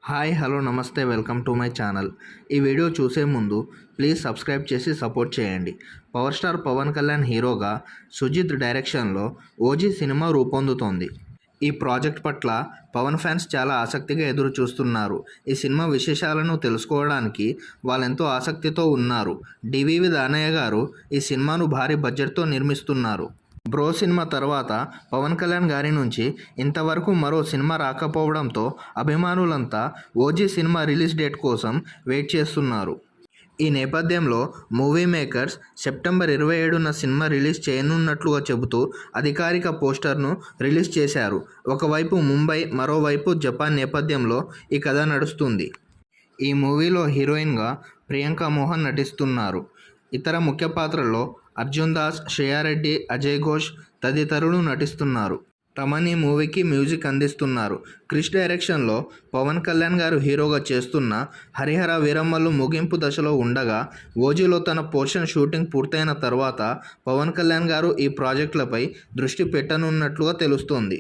Hi hello నమస్తే welcome to my channel. ఈ video చూసే ముందు ప్లీజ్ సబ్స్క్రైబ్ చేసి సపోర్ట్ చేయండి. పవర్ స్టార్ పవన్ కళ్యాణ్ హీరోగా సుజిత్ డైరెక్షన్లో ఓజీ సినిమా రూపొందుతోంది. ఈ ప్రాజెక్ట్ పట్ల పవన్ ఫ్యాన్స్ చాలా ఆసక్తిగా ఎదురు చూస్తున్నారు. ఈ సినిమా విశేషాలను తెలుసుకోవడానికి వాళ్ళెంతో ఆసక్తితో ఉన్నారు. డివివి దానయ్య గారు ఈ సినిమాను భారీ బడ్జెట్తో నిర్మిస్తున్నారు. బ్రో సినిమా తర్వాత పవన్ కళ్యాణ్ గారి నుంచి ఇంతవరకు మరో సినిమా రాకపోవడంతో అభిమానులంతా ఓజీ సినిమా రిలీజ్ డేట్ కోసం వెయిట్ చేస్తున్నారు. ఈ నేపథ్యంలో మూవీ మేకర్స్ సెప్టెంబర్ 27న సినిమా రిలీజ్ చేయనున్నట్లుగా చెబుతూ అధికారిక పోస్టర్ను రిలీజ్ చేశారు. ఒకవైపు ముంబై, మరోవైపు జపాన్ నేపథ్యంలో ఈ కథ నడుస్తుంది. ఈ మూవీలో హీరోయిన్గా ప్రియాంక మోహన్ నటిస్తున్నారు. ఇతర ముఖ్య పాత్రల్లో అర్జున్ దాస్, శ్రేయా రెడ్డి, అజయ్ ఘోష్ తదితరులు నటిస్తున్నారు. తమన్ ఈ మూవీకి మ్యూజిక్ అందిస్తున్నారు. క్రిష్ డైరెక్షన్లో పవన్ కళ్యాణ్ గారు హీరోగా చేస్తున్న హరిహర వీరమ్మలు ముగింపు దశలో ఉండగా ఓజీలో తన పోర్షన్ షూటింగ్ పూర్తయిన తర్వాత పవన్ కళ్యాణ్ గారు ఈ ప్రాజెక్టులపై దృష్టి పెట్టనున్నట్లుగా తెలుస్తోంది.